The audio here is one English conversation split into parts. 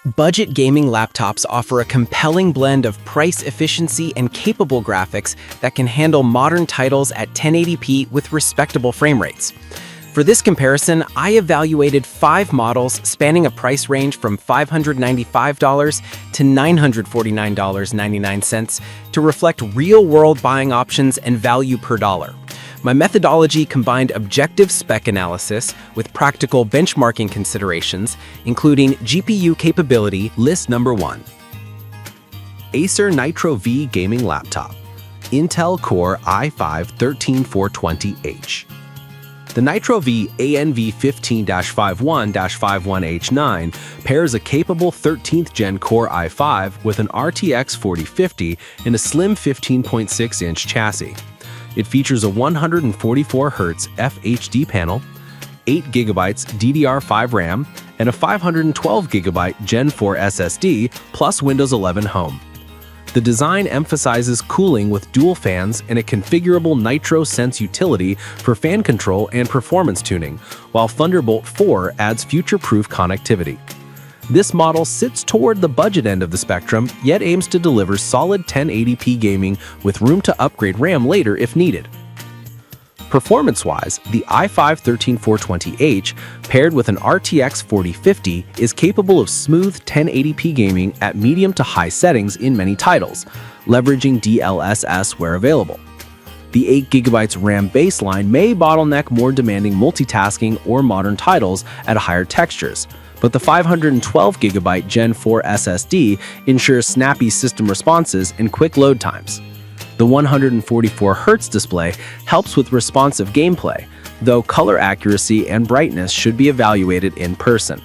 Budget gaming laptops offer a compelling blend of price efficiency and capable graphics that can handle modern titles at 1080p with respectable frame rates. For this comparison, I evaluated 5 models spanning a price range from $595 to $949.99 to reflect real-world buying options and value per dollar. My methodology combined objective spec analysis with practical benchmarking considerations, including GPU capability. List number 1. Acer Nitro V Gaming Laptop, Intel Core i5-13420H. The Nitro V ANV15-51-51H9 pairs a capable 13th Gen Core i5 with an RTX 4050 and a slim 15.6-inch chassis. It features a 144Hz FHD panel, 8GB DDR5 RAM, and a 512GB Gen 4 SSD plus Windows 11 Home. The design emphasizes cooling with dual fans and a configurable Nitro Sense utility for fan control and performance tuning, while Thunderbolt 4 adds future-proof connectivity. This model sits toward the budget end of the spectrum, yet aims to deliver solid 1080p gaming with room to upgrade RAM later if needed. Performance-wise, the i5-13420H, paired with an RTX 4050, is capable of smooth 1080p gaming at medium to high settings in many titles, leveraging DLSS where available. The 8GB RAM baseline may bottleneck more demanding multitasking or modern titles at higher textures, but the 512GB Gen 4 SSD ensures snappy system responses and quick load times. The 144Hz display helps with responsive gameplay, though color accuracy and brightness should be evaluated in person.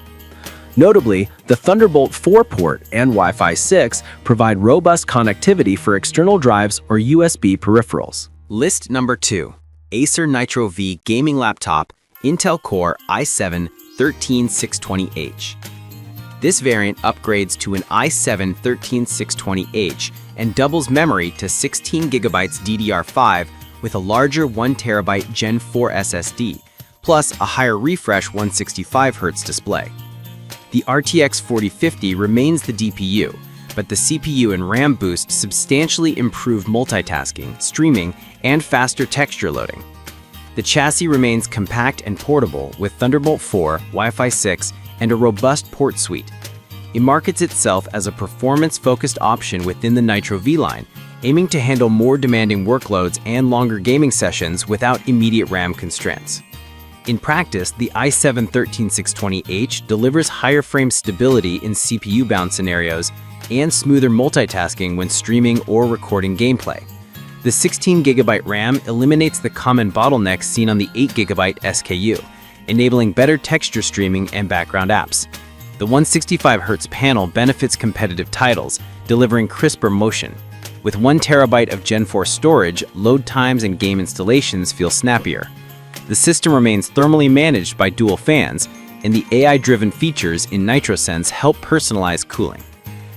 Notably, the Thunderbolt 4 port and Wi-Fi 6 provide robust connectivity for external drives or USB peripherals. List number 2. Acer Nitro V Gaming Laptop, Intel Core i7-13620H. This variant upgrades to an i7-13620H and doubles memory to 16GB DDR5 with a larger 1TB Gen 4 SSD, plus a higher refresh 165Hz display. The RTX 4050 remains the DPU, but the CPU and RAM boost substantially improve multitasking, streaming, and faster texture loading. The chassis remains compact and portable with Thunderbolt 4, Wi-Fi 6, and a robust port suite. It markets itself as a performance-focused option within the Nitro V line, aiming to handle more demanding workloads and longer gaming sessions without immediate RAM constraints. In practice, the i7-13620H delivers higher frame stability in CPU-bound scenarios and smoother multitasking when streaming or recording gameplay. The 16GB RAM eliminates the common bottlenecks seen on the 8GB SKU, enabling better texture streaming and background apps. The 165Hz panel benefits competitive titles, delivering crisper motion. With 1TB of Gen 4 storage, load times and game installations feel snappier. The system remains thermally managed by dual fans, and the AI-driven features in NitroSense help personalize cooling.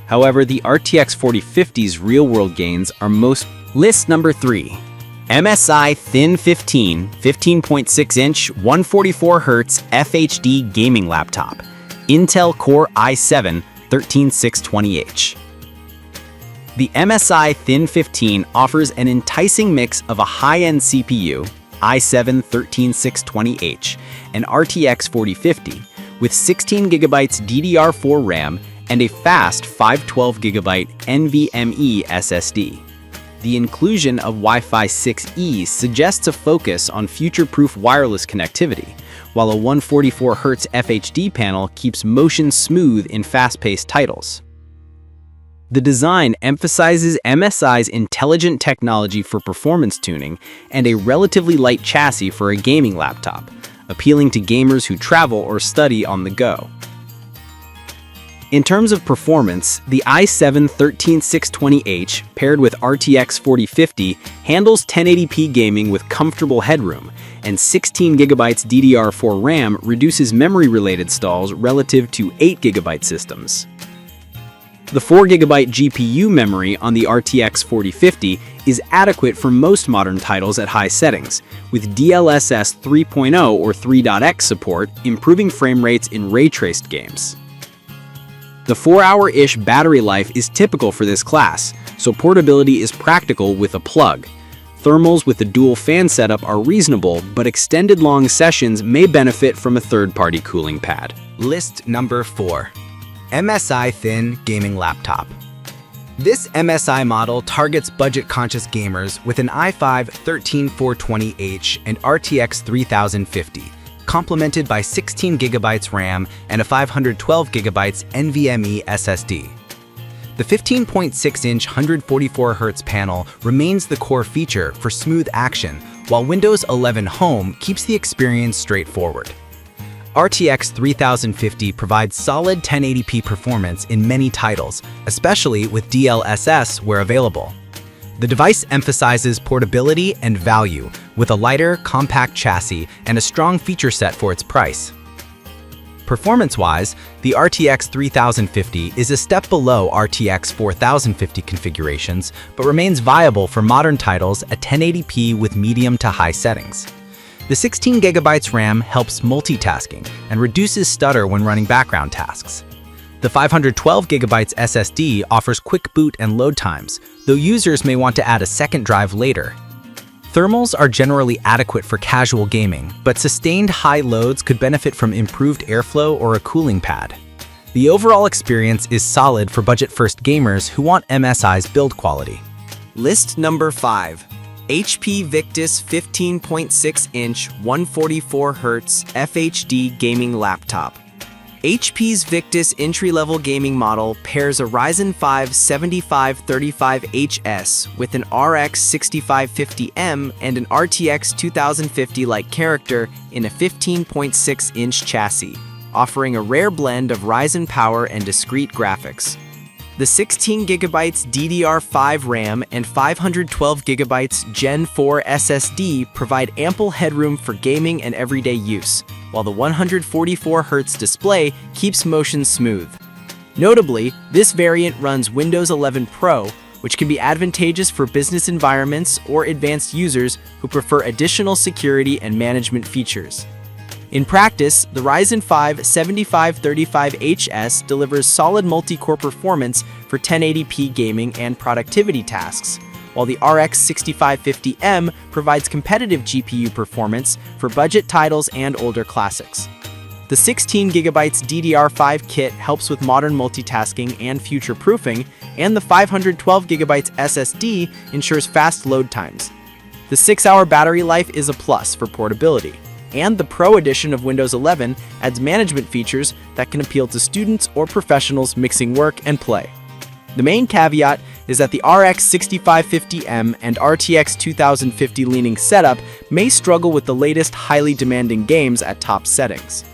However, the RTX 4050's real-world gains are most. List number 3. MSI Thin 15 15.6-inch 144Hz FHD Gaming Laptop, Intel Core i7-13620H. The MSI Thin 15 offers an enticing mix of a high-end CPU, i7-13620H, and RTX 4050, with 16GB DDR4 RAM and a fast 512GB NVMe SSD. The inclusion of Wi-Fi 6E suggests a focus on future-proof wireless connectivity, while a 144Hz FHD panel keeps motion smooth in fast-paced titles. The design emphasizes MSI's intelligent technology for performance tuning and a relatively light chassis for a gaming laptop, appealing to gamers who travel or study on the go. In terms of performance, the i7-13620H paired with RTX 4050 handles 1080p gaming with comfortable headroom, and 16GB DDR4 RAM reduces memory-related stalls relative to 8GB systems. The 4GB GPU memory on the RTX 4050 is adequate for most modern titles at high settings, with DLSS 3.0 or 3.x support improving frame rates in ray-traced games. The 4-hour-ish battery life is typical for this class, so portability is practical with a plug. Thermals with a dual fan setup are reasonable, but extended long sessions may benefit from a third-party cooling pad. List number 4. MSI Thin Gaming Laptop. This MSI model targets budget-conscious gamers with an i5-13420H and RTX 3050, complemented by 16GB RAM and a 512GB NVMe SSD. The 15.6-inch 144Hz panel remains the core feature for smooth action, while Windows 11 Home keeps the experience straightforward. RTX 3050 provides solid 1080p performance in many titles, especially with DLSS where available. The device emphasizes portability and value, with a lighter, compact chassis and a strong feature set for its price. Performance-wise, the RTX 3050 is a step below RTX 4050 configurations, but remains viable for modern titles at 1080p with medium to high settings. The 16GB RAM helps multitasking and reduces stutter when running background tasks. The 512GB SSD offers quick boot and load times, though users may want to add a second drive later. Thermals are generally adequate for casual gaming, but sustained high loads could benefit from improved airflow or a cooling pad. The overall experience is solid for budget-first gamers who want MSI's build quality. List number 5. HP Victus 15.6-inch 144Hz FHD Gaming Laptop. HP's Victus entry-level gaming model pairs a Ryzen 5 7535HS with an RX 6550M and an RTX 2050-like character in a 15.6-inch chassis, offering a rare blend of Ryzen power and discrete graphics. The 16GB DDR5 RAM and 512GB Gen 4 SSD provide ample headroom for gaming and everyday use, while the 144Hz display keeps motion smooth. Notably, this variant runs Windows 11 Pro, which can be advantageous for business environments or advanced users who prefer additional security and management features. In practice, the Ryzen 5 7535HS delivers solid multi-core performance for 1080p gaming and productivity tasks, while the RX 6550M provides competitive GPU performance for budget titles and older classics. The 16GB DDR5 kit helps with modern multitasking and future-proofing, and the 512GB SSD ensures fast load times. The 6-hour battery life is a plus for portability, and the Pro edition of Windows 11 adds management features that can appeal to students or professionals mixing work and play. The main caveat is that the RX 6550M and RTX 2050 leaning setup may struggle with the latest highly demanding games at top settings.